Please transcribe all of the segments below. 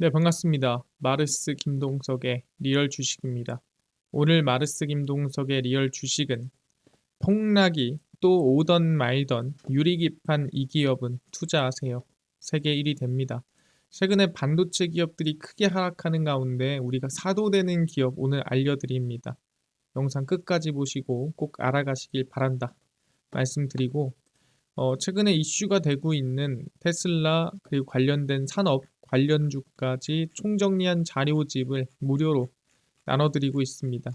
네, 반갑습니다. 마르스 김동석의 리얼 주식입니다. 오늘 마르스 김동석의 리얼 주식은 폭락이 또 오던 말던 유리기판 이 기업은 투자하세요. 세계 1위 됩니다. 최근에 반도체 기업들이 크게 하락하는 가운데 우리가 사도되는 기업 오늘 알려드립니다. 영상 끝까지 보시고 꼭 알아가시길 바란다 말씀드리고, 최근에 이슈가 되고 있는 테슬라 그리고 관련된 산업 관련주까지 총정리한 자료집을 무료로 나눠드리고 있습니다.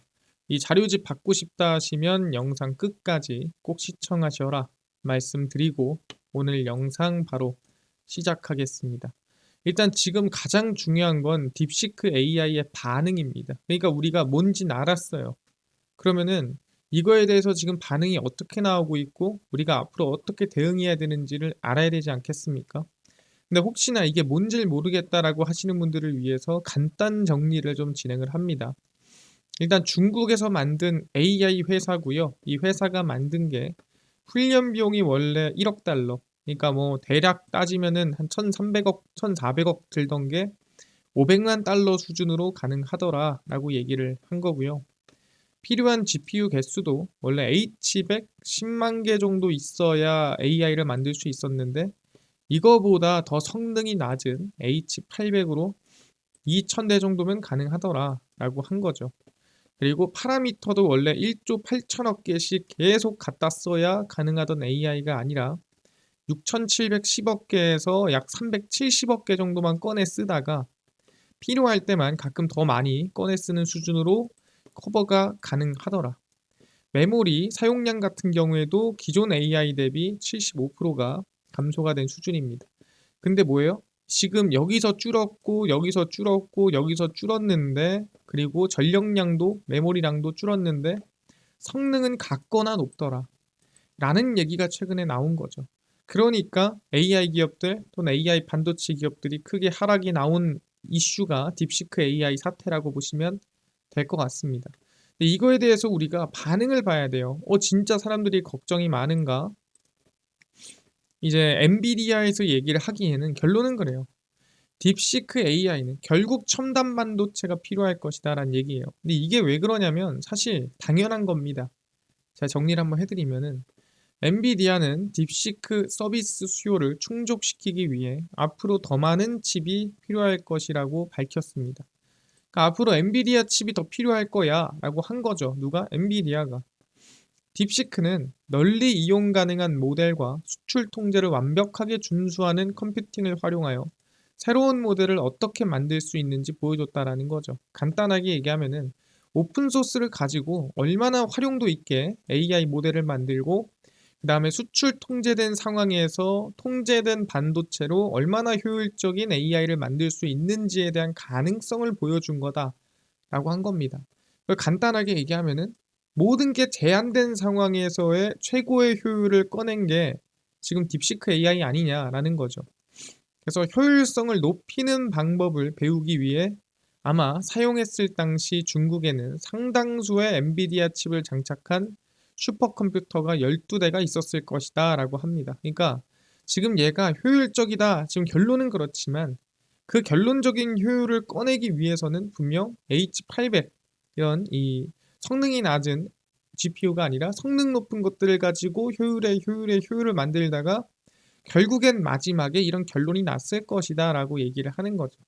이 자료집 받고 싶다 하시면 영상 끝까지 꼭 시청하셔라 말씀드리고, 오늘 영상 바로 시작하겠습니다. 일단 지금 가장 중요한 건 딥시크 AI의 반응입니다. 그러니까 우리가 뭔진 알았어요. 그러면은 이거에 대해서 지금 반응이 어떻게 나오고 있고 우리가 앞으로 어떻게 대응해야 되는지를 알아야 되지 않겠습니까? 근데 혹시나 이게 뭔지를 모르겠다라고 하시는 분들을 위해서 간단 정리를 좀 진행을 합니다. 일단 중국에서 만든 AI 회사고요. 이 회사가 만든 게 훈련 비용이 원래 1억 달러. 그러니까 뭐 대략 따지면은 한 1,300억, 1,400억 들던 게 500만 달러 수준으로 가능하더라라고 얘기를 한 거고요. 필요한 GPU 개수도 원래 H100 10만 개 정도 있어야 AI를 만들 수 있었는데 이거보다 더 성능이 낮은 H800으로 2000대 정도면 가능하더라 라고 한 거죠. 그리고 파라미터도 원래 1조 8천억 개씩 계속 갖다 써야 가능하던 AI가 아니라 6710억 개에서 약 370억 개 정도만 꺼내 쓰다가 필요할 때만 가끔 더 많이 꺼내 쓰는 수준으로 커버가 가능하더라. 메모리 사용량 같은 경우에도 기존 AI 대비 75%가 감소가 된 수준입니다. 근데 뭐예요? 지금 여기서 줄었고 여기서 줄었고 여기서 줄었는데, 그리고 전력량도 메모리량도 줄었는데 성능은 같거나 높더라 라는 얘기가 최근에 나온 거죠. 그러니까 AI 기업들 또는 AI 반도체 기업들이 크게 하락이 나온 이슈가 딥시크 AI 사태라고 보시면 될 것 같습니다. 근데 이거에 대해서 우리가 반응을 봐야 돼요. 진짜 사람들이 걱정이 많은가? 이제 엔비디아에서 얘기를 하기에는 결론은 그래요. 딥시크 AI는 결국 첨단 반도체가 필요할 것이다 라는 얘기예요. 근데 이게 왜 그러냐면 사실 당연한 겁니다. 제가 정리를 한번 해드리면은, 엔비디아는 딥시크 서비스 수요를 충족시키기 위해 앞으로 더 많은 칩이 필요할 것이라고 밝혔습니다. 그러니까 앞으로 엔비디아 칩이 더 필요할 거야 라고 한 거죠. 누가? 엔비디아가. 딥시크는 널리 이용 가능한 모델과 수출 통제를 완벽하게 준수하는 컴퓨팅을 활용하여 새로운 모델을 어떻게 만들 수 있는지 보여줬다라는 거죠. 간단하게 얘기하면은 오픈소스를 가지고 얼마나 활용도 있게 AI 모델을 만들고, 그 다음에 수출 통제된 상황에서 통제된 반도체로 얼마나 효율적인 AI를 만들 수 있는지에 대한 가능성을 보여준 거다라고 한 겁니다. 간단하게 얘기하면은 모든 게 제한된 상황에서의 최고의 효율을 꺼낸 게 지금 딥시크 AI 아니냐라는 거죠. 그래서 효율성을 높이는 방법을 배우기 위해 아마 사용했을 당시 중국에는 상당수의 엔비디아 칩을 장착한 슈퍼컴퓨터가 12대가 있었을 것이다 라고 합니다. 그러니까 지금 얘가 효율적이다, 지금 결론은 그렇지만 그 결론적인 효율을 꺼내기 위해서는 분명 H800 이런 이 성능이 낮은 GPU가 아니라 성능 높은 것들을 가지고 효율을 만들다가 결국엔 마지막에 이런 결론이 났을 것이다 라고 얘기를 하는 거죠.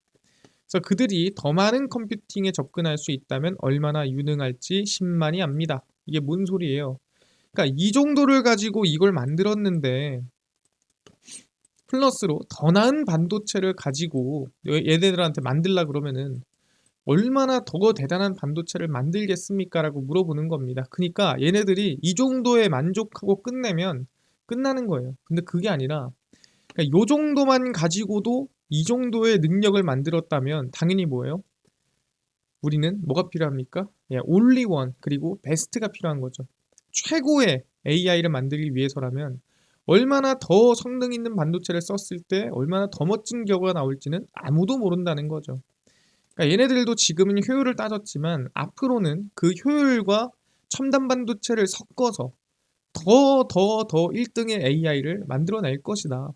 그래서 그들이 더 많은 컴퓨팅에 접근할 수 있다면 얼마나 유능할지 신만이 압니다. 이게 뭔 소리예요? 그러니까 이 정도를 가지고 이걸 만들었는데 플러스로 더 나은 반도체를 가지고 얘네들한테 만들라 그러면은 얼마나 더 대단한 반도체를 만들겠습니까? 라고 물어보는 겁니다. 그러니까 얘네들이 이 정도에 만족하고 끝내면 끝나는 거예요. 근데 그게 아니라, 그러니까 요 정도만 가지고도 이 정도의 능력을 만들었다면 당연히 뭐예요? 우리는 뭐가 필요합니까? only one, 그리고 베스트가 필요한 거죠. 최고의 AI를 만들기 위해서라면 얼마나 더 성능 있는 반도체를 썼을 때 얼마나 더 멋진 결과가 나올지는 아무도 모른다는 거죠. 그러니까 얘네들도 지금은 효율을 따졌지만 앞으로는 그 효율과 첨단 반도체를 섞어서 더 1등의 AI를 만들어낼 것이다.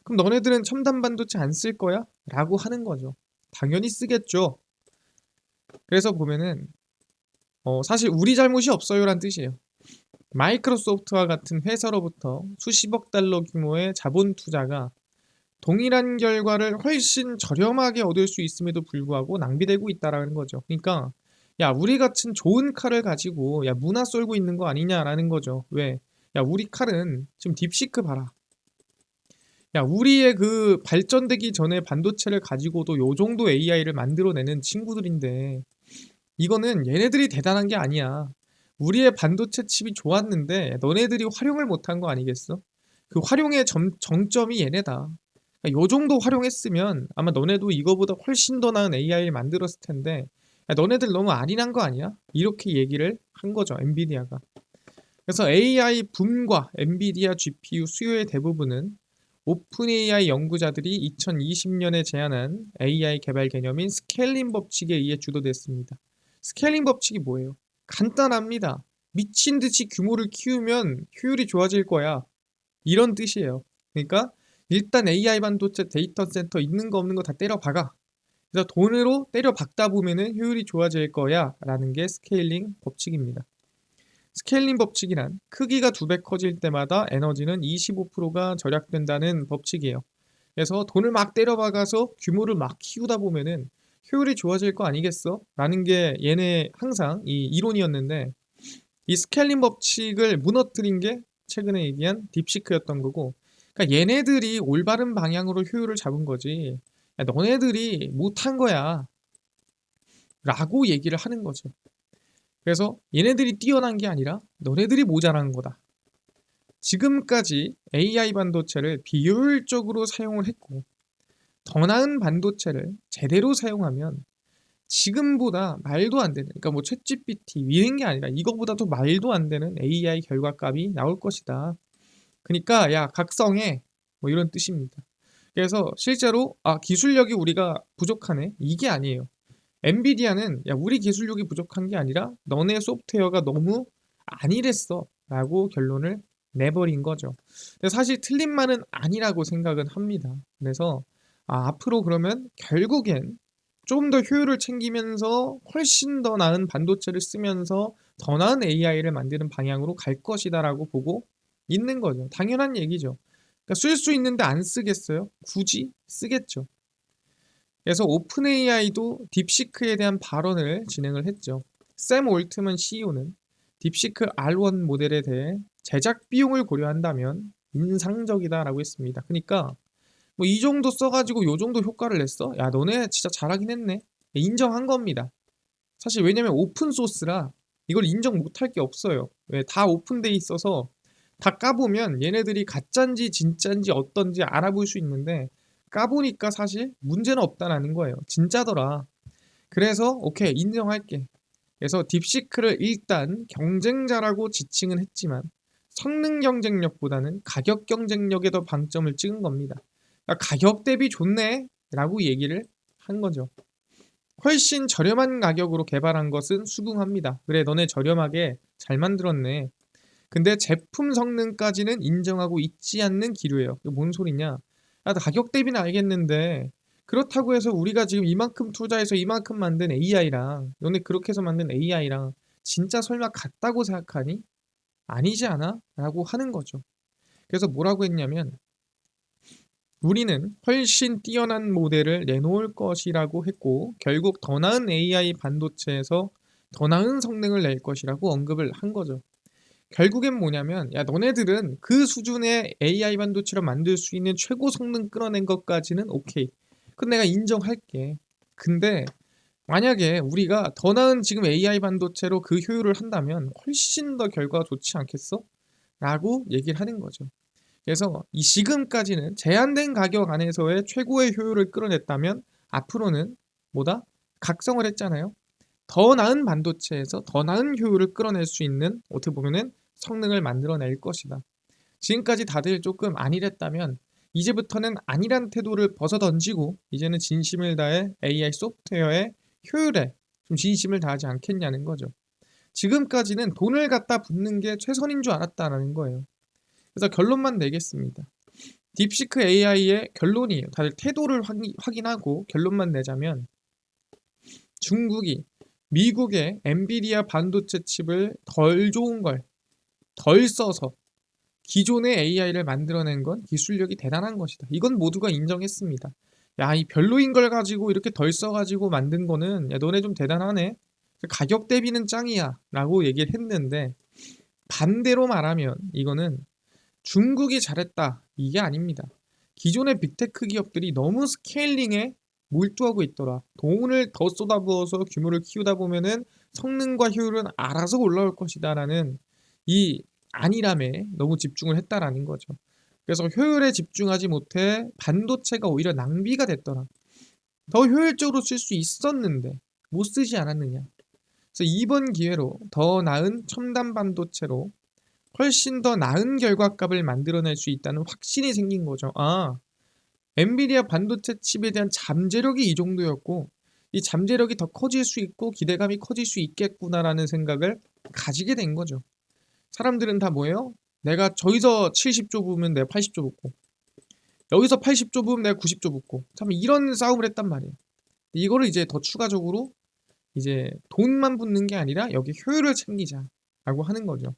그럼 너네들은 첨단 반도체 안 쓸 거야? 라고 하는 거죠. 당연히 쓰겠죠. 그래서 보면은 사실 우리 잘못이 없어요란 뜻이에요. 마이크로소프트와 같은 회사로부터 수십억 달러 규모의 자본 투자가 동일한 결과를 훨씬 저렴하게 얻을 수 있음에도 불구하고 낭비되고 있다라는 거죠. 그러니까 야, 우리 같은 좋은 칼을 가지고 야, 문화 쏠고 있는 거 아니냐라는 거죠. 왜? 야, 우리 칼은 지금 딥시크 봐라. 야, 우리의 그 발전되기 전에 반도체를 가지고도 요 정도 AI를 만들어내는 친구들인데 이거는 얘네들이 대단한 게 아니야. 우리의 반도체 칩이 좋았는데 너네들이 활용을 못한 거 아니겠어? 그 활용의 정점이 얘네다. 요 정도 활용했으면 아마 너네도 이거보다 훨씬 더 나은 AI를 만들었을 텐데 야, 너네들 너무 안일한 거 아니야? 이렇게 얘기를 한 거죠, 엔비디아가. 그래서 AI 붐과 엔비디아 GPU 수요의 대부분은 오픈 AI 연구자들이 2020년에 제안한 AI 개발 개념인 스케일링 법칙에 의해 주도됐습니다. 스케일링 법칙이 뭐예요? 간단합니다. 미친 듯이 규모를 키우면 효율이 좋아질 거야. 이런 뜻이에요. 그러니까 일단 AI 반도체 데이터 센터 있는 거 없는 거 다 때려 박아. 그래서 돈으로 때려 박다 보면은 효율이 좋아질 거야 라는 게 스케일링 법칙입니다. 스케일링 법칙이란 크기가 2배 커질 때마다 에너지는 25%가 절약된다는 법칙이에요. 그래서 돈을 막 때려박아서 규모를 막 키우다 보면은 효율이 좋아질 거 아니겠어? 라는 게 얘네 항상 이 이론이었는데 이 스케일링 법칙을 무너뜨린 게 최근에 얘기한 딥시크였던 거고, 그러니까 얘네들이 올바른 방향으로 효율을 잡은 거지 야, 너네들이 못한 거야 라고 얘기를 하는 거죠. 그래서 얘네들이 뛰어난 게 아니라 너네들이 모자란 거다. 지금까지 AI 반도체를 비효율적으로 사용을 했고 더 나은 반도체를 제대로 사용하면 지금보다 말도 안 되는, 그러니까 뭐 챗GPT 이런 게 아니라 이거보다도 말도 안 되는 AI 결과값이 나올 것이다. 그러니까 야, 각성해, 뭐 이런 뜻입니다. 그래서 실제로 기술력이 우리가 부족하네 이게 아니에요. 엔비디아는 야, 우리 기술력이 부족한 게 아니라 너네 소프트웨어가 너무 안일했어 라고 결론을 내버린 거죠. 근데 사실 틀린 말은 아니라고 생각은 합니다. 그래서 앞으로 그러면 결국엔 좀 더 효율을 챙기면서 훨씬 더 나은 반도체를 쓰면서 더 나은 AI를 만드는 방향으로 갈 것이다라고 보고 있는 거죠. 당연한 얘기죠. 그러니까 쓸 수 있는데 안 쓰겠어요? 굳이 쓰겠죠. 그래서 오픈 AI도 딥시크에 대한 발언을 진행을 했죠. 샘 올트먼 CEO는 딥시크 R1 모델에 대해 제작 비용을 고려한다면 인상적이다라고 했습니다. 그러니까 뭐 이 정도 써가지고 요 정도 효과를 냈어? 야, 너네 진짜 잘하긴 했네. 인정한 겁니다. 사실 왜냐면 오픈 소스라 이걸 인정 못할 게 없어요. 왜? 다 오픈돼 있어서 다 까보면 얘네들이 가짜인지 진짜인지 어떤지 알아볼 수 있는데 까보니까 사실 문제는 없다라는 거예요. 진짜더라. 그래서 오케이, 인정할게. 그래서 딥시크를 일단 경쟁자라고 지칭은 했지만 성능 경쟁력보다는 가격 경쟁력에 더 방점을 찍은 겁니다. 그러니까 가격 대비 좋네 라고 얘기를 한 거죠. 훨씬 저렴한 가격으로 개발한 것은 수긍합니다. 그래, 너네 저렴하게 잘 만들었네. 근데 제품 성능까지는 인정하고 있지 않는 기류예요. 이게 뭔 소리냐? 야, 나 가격 대비는 알겠는데 그렇다고 해서 우리가 지금 이만큼 투자해서 이만큼 만든 AI랑 너네 그렇게 해서 만든 AI랑 진짜 설마 같다고 생각하니? 아니지 않아? 라고 하는 거죠. 그래서 뭐라고 했냐면 우리는 훨씬 뛰어난 모델을 내놓을 것이라고 했고 결국 더 나은 AI 반도체에서 더 나은 성능을 낼 것이라고 언급을 한 거죠. 결국엔 뭐냐면 야, 너네들은 그 수준의 AI 반도체로 만들 수 있는 최고 성능 끌어낸 것까지는 오케이. 그건 내가 인정할게. 근데 만약에 우리가 더 나은 지금 AI 반도체로 그 효율을 한다면 훨씬 더 결과가 좋지 않겠어? 라고 얘기를 하는 거죠. 그래서 이 지금까지는 제한된 가격 안에서의 최고의 효율을 끌어냈다면 앞으로는 뭐다? 각성을 했잖아요. 더 나은 반도체에서 더 나은 효율을 끌어낼 수 있는 어떻게 보면은 성능을 만들어낼 것이다. 지금까지 다들 조금 안일했다면 이제부터는 안일한 태도를 벗어던지고 이제는 진심을 다해 AI 소프트웨어의 효율에 좀 진심을 다하지 않겠냐는 거죠. 지금까지는 돈을 갖다 붓는 게 최선인 줄 알았다라는 거예요. 그래서 결론만 내겠습니다. 딥시크 AI의 결론이에요. 다들 태도를 확인하고 결론만 내자면 중국이 미국의 엔비디아 반도체 칩을 덜 좋은 걸 덜 써서 기존의 AI를 만들어낸 건 기술력이 대단한 것이다. 이건 모두가 인정했습니다. 야, 이 별로인 걸 가지고 이렇게 덜 써가지고 만든 거는 야, 너네 좀 대단하네. 가격 대비는 짱이야 라고 얘기를 했는데 반대로 말하면 이거는 중국이 잘했다 이게 아닙니다. 기존의 빅테크 기업들이 너무 스케일링에 몰두하고 있더라. 돈을 더 쏟아부어서 규모를 키우다 보면은 성능과 효율은 알아서 올라올 것이다 라는 이 안일함에 너무 집중을 했다라는 거죠. 그래서 효율에 집중하지 못해 반도체가 오히려 낭비가 됐더라. 더 효율적으로 쓸 수 있었는데 못 쓰지 않았느냐. 그래서 이번 기회로 더 나은 첨단 반도체로 훨씬 더 나은 결과값을 만들어낼 수 있다는 확신이 생긴 거죠. 아, 엔비디아 반도체 칩에 대한 잠재력이 이 정도였고 이 잠재력이 더 커질 수 있고 기대감이 커질 수 있겠구나라는 생각을 가지게 된 거죠. 사람들은 다 뭐예요? 내가 저기서 70조 부으면 내가 80조 붙고 여기서 80조 부으면 내가 90조 붙고 참 이런 싸움을 했단 말이에요. 이거를 이제 더 추가적으로 이제 돈만 붙는 게 아니라 여기 효율을 챙기자라고 하는 거죠.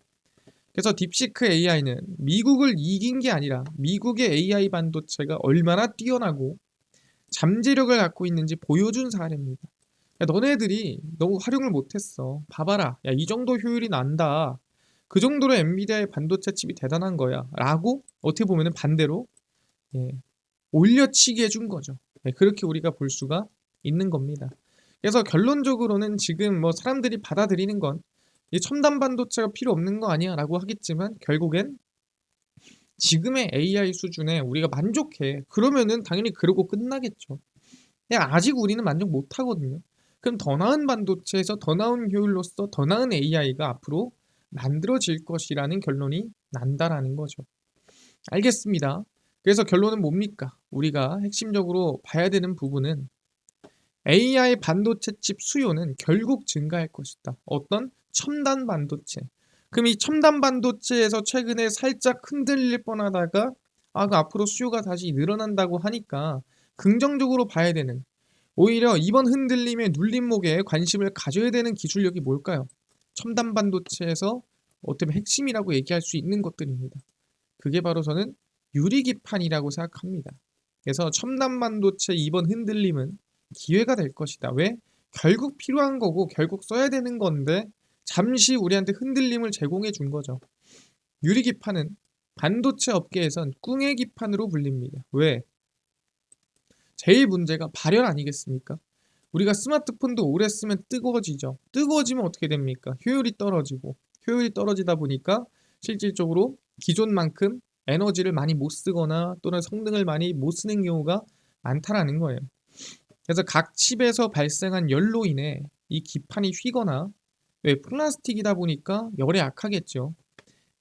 그래서 딥시크 AI는 미국을 이긴 게 아니라 미국의 AI 반도체가 얼마나 뛰어나고 잠재력을 갖고 있는지 보여준 사례입니다. 야, 너네들이 너무 활용을 못했어. 봐봐라. 야, 이 정도 효율이 난다. 그 정도로 엔비디아의 반도체 칩이 대단한 거야. 라고 어떻게 보면 반대로 예, 올려치기 해준 거죠. 예, 그렇게 우리가 볼 수가 있는 겁니다. 그래서 결론적으로는 지금 뭐 사람들이 받아들이는 건 이 첨단 반도체가 필요 없는 거 아니야 라고 하겠지만 결국엔 지금의 AI 수준에 우리가 만족해. 그러면은 당연히 그러고 끝나겠죠. 그냥 아직 우리는 만족 못 하거든요. 그럼 더 나은 반도체에서 더 나은 효율로서 더 나은 AI가 앞으로 만들어질 것이라는 결론이 난다라는 거죠. 알겠습니다. 그래서 결론은 뭡니까? 우리가 핵심적으로 봐야 되는 부분은 AI 반도체 칩 수요는 결국 증가할 것이다. 어떤? 첨단 반도체. 그럼 이 첨단 반도체에서 최근에 살짝 흔들릴 뻔하다가 그 앞으로 수요가 다시 늘어난다고 하니까 긍정적으로 봐야 되는 오히려 이번 흔들림의 눌림목에 관심을 가져야 되는 기술력이 뭘까요? 첨단 반도체에서 어떻게 핵심이라고 얘기할 수 있는 것들입니다. 그게 바로 저는 유리기판이라고 생각합니다. 그래서 첨단 반도체 이번 흔들림은 기회가 될 것이다. 왜? 결국 필요한 거고 결국 써야 되는 건데 잠시 우리한테 흔들림을 제공해 준 거죠. 유리기판은 반도체 업계에선 꿍의 기판으로 불립니다. 왜? 제일 문제가 발열 아니겠습니까? 우리가 스마트폰도 오래 쓰면 뜨거워지죠. 뜨거워지면 어떻게 됩니까? 효율이 떨어지고 효율이 떨어지다 보니까 실질적으로 기존만큼 에너지를 많이 못 쓰거나 또는 성능을 많이 못 쓰는 경우가 많다라는 거예요. 그래서 각 칩에서 발생한 열로 인해 이 기판이 휘거나 왜 플라스틱이다 보니까 열에 약하겠죠.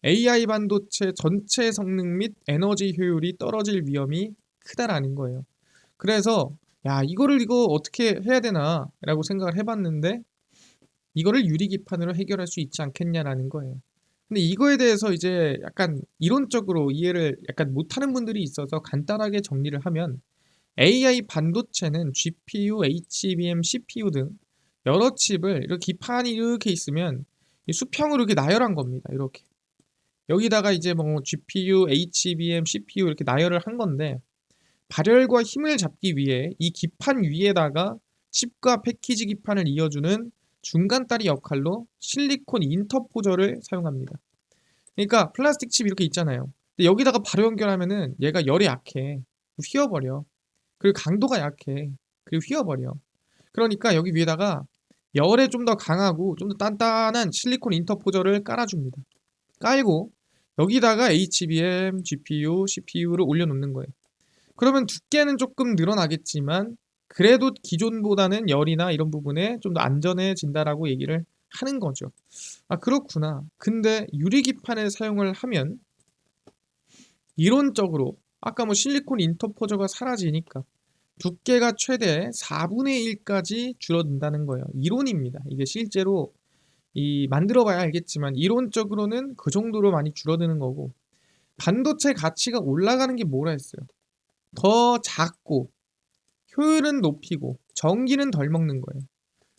AI 반도체 전체 성능 및 에너지 효율이 떨어질 위험이 크다라는 거예요. 그래서 야 이거 어떻게 해야 되나 라고 생각을 해봤는데 이거를 유리기판으로 해결할 수 있지 않겠냐라는 거예요. 근데 이거에 대해서 이제 약간 이론적으로 이해를 약간 못하는 분들이 있어서 간단하게 정리를 하면 AI 반도체는 GPU, HBM, CPU 등 여러 칩을 이렇게 기판이 이렇게 있으면 수평으로 이렇게 나열한 겁니다. 이렇게 여기다가 이제 뭐 GPU, HBM, CPU 이렇게 나열을 한 건데 발열과 힘을 잡기 위해 이 기판 위에다가 칩과 패키지 기판을 이어주는 중간다리 역할로 실리콘 인터포저를 사용합니다. 그러니까 플라스틱 칩 이렇게 있잖아요. 근데 여기다가 바로 연결하면은 얘가 열이 약해. 휘어버려. 그리고 강도가 약해. 그리고 휘어버려. 그러니까 여기 위에다가 열에 좀 더 강하고 좀 더 단단한 실리콘 인터포저를 깔아줍니다. 깔고 여기다가 HBM, GPU, CPU를 올려놓는 거예요. 그러면 두께는 조금 늘어나겠지만 그래도 기존보다는 열이나 이런 부분에 좀 더 안전해진다라고 얘기를 하는 거죠. 그렇구나. 근데 유리기판을 사용을 하면 이론적으로 아까 뭐 실리콘 인터포저가 사라지니까 두께가 최대 4분의 1까지 줄어든다는 거예요. 이론입니다. 이게 실제로 이 만들어 봐야 알겠지만 이론적으로는 그 정도로 많이 줄어드는 거고 반도체 가치가 올라가는 게 뭐라 했어요? 더 작고 효율은 높이고 전기는 덜 먹는 거예요.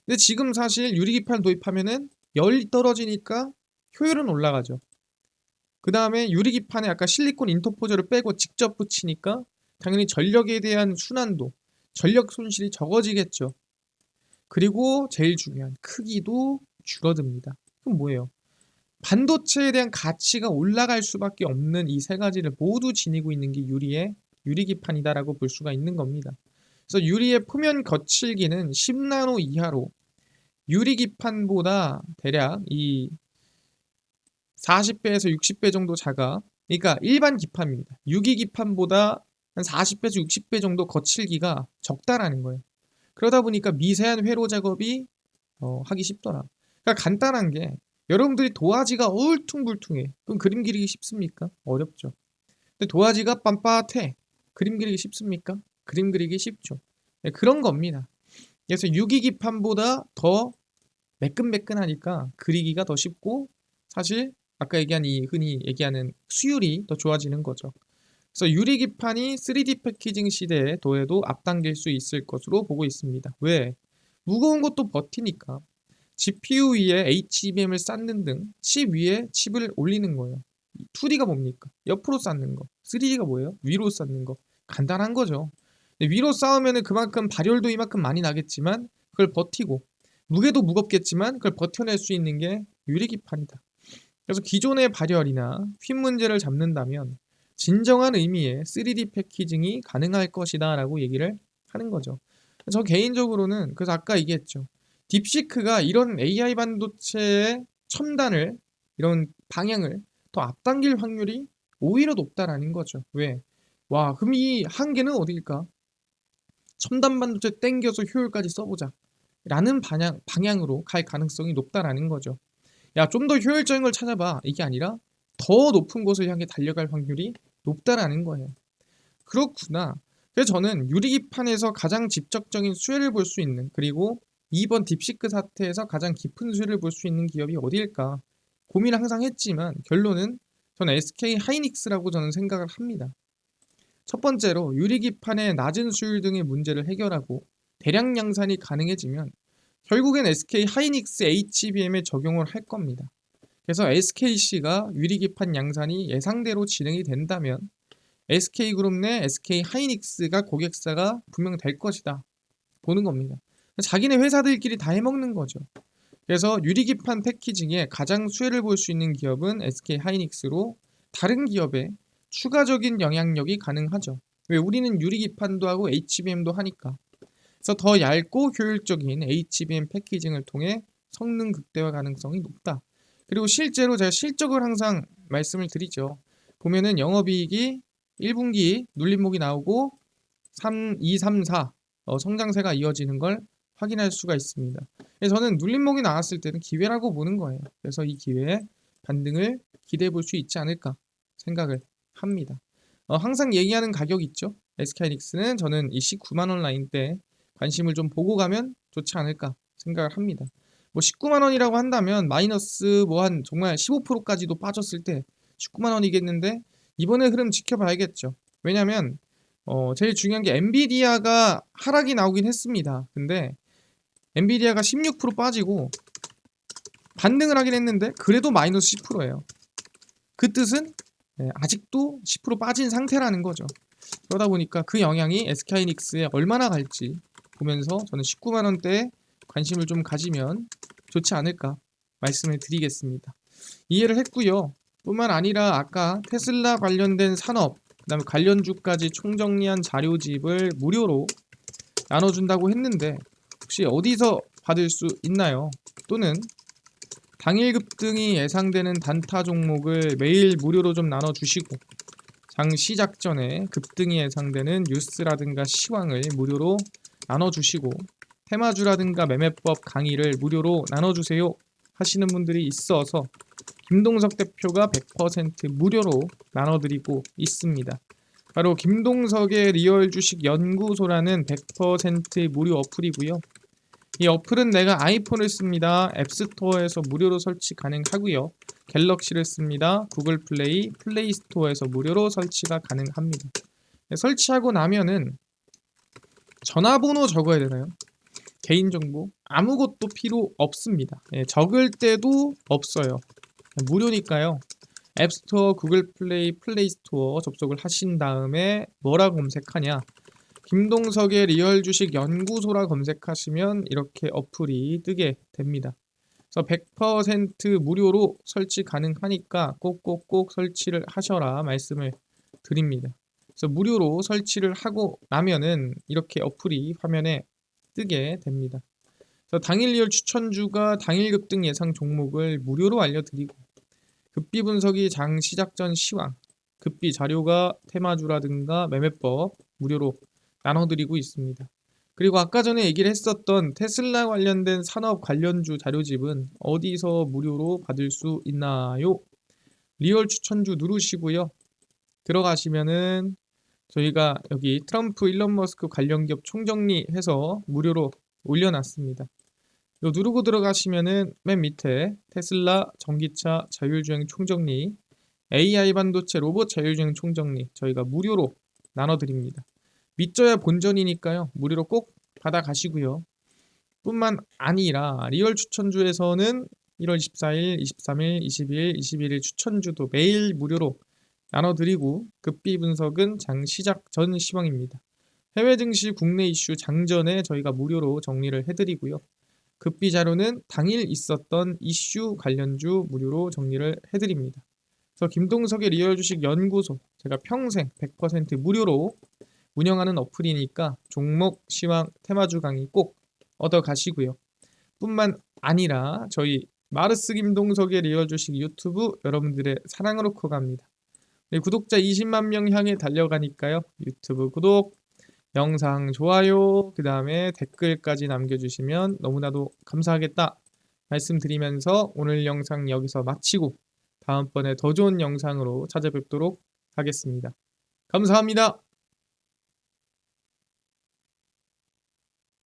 근데 지금 사실 유리기판 도입하면은 열이 떨어지니까 효율은 올라가죠. 그 다음에 유리기판에 아까 실리콘 인터포저를 빼고 직접 붙이니까 당연히 전력에 대한 순환도, 전력 손실이 적어지겠죠. 그리고 제일 중요한 크기도 줄어듭니다. 그럼 뭐예요? 반도체에 대한 가치가 올라갈 수밖에 없는 이 세 가지를 모두 지니고 있는 게 유리기판이다라고 볼 수가 있는 겁니다. 그래서 유리의 표면 거칠기는 10나노 이하로 유리기판보다 대략 이 40배에서 60배 정도 작아. 그러니까 일반 기판입니다. 유기기판보다 한 40배에서 60배 정도 거칠기가 적다라는 거예요. 그러다 보니까 미세한 회로 작업이 하기 쉽더라. 그러니까 간단한 게 여러분들이 도화지가 울퉁불퉁해. 그럼 그림 그리기 쉽습니까? 어렵죠. 근데 도화지가 빳빳해. 그림 그리기 쉽습니까? 그림 그리기 쉽죠. 네, 그런 겁니다. 그래서 유기기판보다 더 매끈매끈하니까 그리기가 더 쉽고 사실 아까 얘기한 이 흔히 얘기하는 수율이 더 좋아지는 거죠. 그래서 유리기판이 3D 패키징 시대에 도에도 앞당길 수 있을 것으로 보고 있습니다. 왜? 무거운 것도 버티니까. GPU 위에 HBM을 쌓는 등 칩 위에 칩을 올리는 거예요. 2D가 뭡니까? 옆으로 쌓는 거. 3D가 뭐예요? 위로 쌓는 거. 간단한 거죠. 위로 쌓으면 그만큼 발열도 이만큼 많이 나겠지만 그걸 버티고 무게도 무겁겠지만 그걸 버텨낼 수 있는 게 유리기판이다. 그래서 기존의 발열이나 휨 문제를 잡는다면 진정한 의미의 3D 패키징이 가능할 것이다 라고 얘기를 하는 거죠. 저 개인적으로는 그래서 아까 얘기했죠. 딥시크가 이런 AI 반도체의 첨단을 이런 방향을 더 앞당길 확률이 오히려 높다라는 거죠. 왜? 와, 그럼 이 한계는 어디일까? 첨단 반도체 땡겨서 효율까지 써보자 라는 방향으로 갈 가능성이 높다라는 거죠. 야, 좀 더 효율적인 걸 찾아봐. 이게 아니라 더 높은 곳을 향해 달려갈 확률이 높다라는 거예요. 그렇구나. 그래서 저는 유리기판에서 가장 직접적인 수혜를 볼 수 있는 그리고 이번 딥시크 사태에서 가장 깊은 수혜를 볼 수 있는 기업이 어디일까 고민을 항상 했지만 결론은 저는 SK 하이닉스라고 저는 생각을 합니다. 첫 번째로 유리기판의 낮은 수율 등의 문제를 해결하고 대량 양산이 가능해지면 결국엔 SK 하이닉스 HBM에 적용을 할 겁니다. 그래서 SKC가 유리기판 양산이 예상대로 진행이 된다면 SK그룹 내 SK 하이닉스가 고객사가 분명 될 것이다 보는 겁니다. 자기네 회사들끼리 다 해먹는 거죠. 그래서 유리기판 패키징에 가장 수혜를 볼 수 있는 기업은 SK 하이닉스로 다른 기업에 추가적인 영향력이 가능하죠. 왜? 우리는 유리기판도 하고 HBM도 하니까. 그래서 더 얇고 효율적인 HBM 패키징을 통해 성능 극대화 가능성이 높다. 그리고 실제로 제가 실적을 항상 말씀을 드리죠. 보면은 영업이익이 1분기 눌림목이 나오고 2, 3, 4 성장세가 이어지는 걸 확인할 수가 있습니다. 그래서 저는 눌림목이 나왔을 때는 기회라고 보는 거예요. 그래서 이 기회에 반등을 기대해 볼 수 있지 않을까 생각을 합니다. 항상 얘기하는 가격 있죠. SK하이닉스는 저는 이 19만 원 라인 때 관심을 좀 보고 가면 좋지 않을까 생각을 합니다. 뭐 19만 원이라고 한다면 마이너스 뭐 한 정말 15%까지도 빠졌을 때 19만 원이겠는데 이번에 흐름 지켜봐야겠죠. 왜냐면 제일 중요한 게 엔비디아가 하락이 나오긴 했습니다. 근데 엔비디아가 16% 빠지고 반등을 하긴 했는데 그래도 마이너스 10%예요. 그 뜻은 아직도 10% 빠진 상태라는 거죠. 그러다 보니까 그 영향이 SK하이닉스에 얼마나 갈지 보면서 저는 19만 원대에 관심을 좀 가지면 좋지 않을까 말씀을 드리겠습니다. 이해를 했고요. 뿐만 아니라 아까 테슬라 관련된 산업, 그다음에 관련주까지 총정리한 자료집을 무료로 나눠준다고 했는데 혹시 어디서 받을 수 있나요? 또는 당일 급등이 예상되는 단타 종목을 매일 무료로 좀 나눠주시고 장 시작 전에 급등이 예상되는 뉴스라든가 시황을 무료로 나눠주시고 테마주라든가 매매법 강의를 무료로 나눠주세요 하시는 분들이 있어서 김동석 대표가 100% 무료로 나눠드리고 있습니다. 바로 김동석의 리얼 주식 연구소라는 100% 무료 어플이고요. 이 어플은 내가 아이폰을 씁니다. 앱스토어에서 무료로 설치 가능하고요. 갤럭시를 씁니다. 구글 플레이, 플레이 스토어에서 무료로 설치가 가능합니다. 설치하고 나면은 전화번호 적어야 되나요? 개인정보 아무것도 필요 없습니다. 적을 때도 없어요. 무료니까요. 앱스토어, 구글 플레이, 플레이 스토어 접속을 하신 다음에 뭐라 검색하냐? 김동석의 리얼 주식 연구소라 검색하시면 이렇게 어플이 뜨게 됩니다. 그래서 100% 무료로 설치 가능하니까 꼭꼭꼭 설치를 하셔라 말씀을 드립니다. 그래서 무료로 설치를 하고 나면은 이렇게 어플이 화면에 뜨게 됩니다. 그래서 당일 리얼 추천주가 당일 급등 예상 종목을 무료로 알려드리고 급비 분석이 장 시작 전 시황, 급비 자료가 테마주라든가 매매법 무료로 나눠드리고 있습니다. 그리고 아까 전에 얘기를 했었던 테슬라 관련된 산업 관련주 자료집은 어디서 무료로 받을 수 있나요? 리얼 추천주 누르시고요. 들어가시면은 저희가 여기 트럼프 일론 머스크 관련 기업 총정리해서 무료로 올려놨습니다. 이거 누르고 들어가시면은 맨 밑에 테슬라 전기차 자율주행 총정리, AI 반도체 로봇 자율주행 총정리 저희가 무료로 나눠드립니다. 믿져야 본전이니까요. 무료로 꼭 받아가시고요. 뿐만 아니라 리얼 추천주에서는 1월 24일, 23일, 22일, 21일 추천주도 매일 무료로 나눠드리고 급비 분석은 장 시작 전 시황입니다. 해외 증시 국내 이슈 장전에 저희가 무료로 정리를 해드리고요. 급비 자료는 당일 있었던 이슈 관련주 무료로 정리를 해드립니다. 그래서 김동석의 리얼 주식 연구소 제가 평생 100% 무료로 운영하는 어플이니까 종목, 시황, 테마주 강의 꼭 얻어 가시고요. 뿐만 아니라 저희 마르스 김동석의 리얼 주식 유튜브 여러분들의 사랑으로 커갑니다. 네, 구독자 20만 명 향해 달려가니까요. 유튜브 구독, 영상 좋아요, 그 다음에 댓글까지 남겨주시면 너무나도 감사하겠다 말씀드리면서 오늘 영상 여기서 마치고 다음번에 더 좋은 영상으로 찾아뵙도록 하겠습니다. 감사합니다.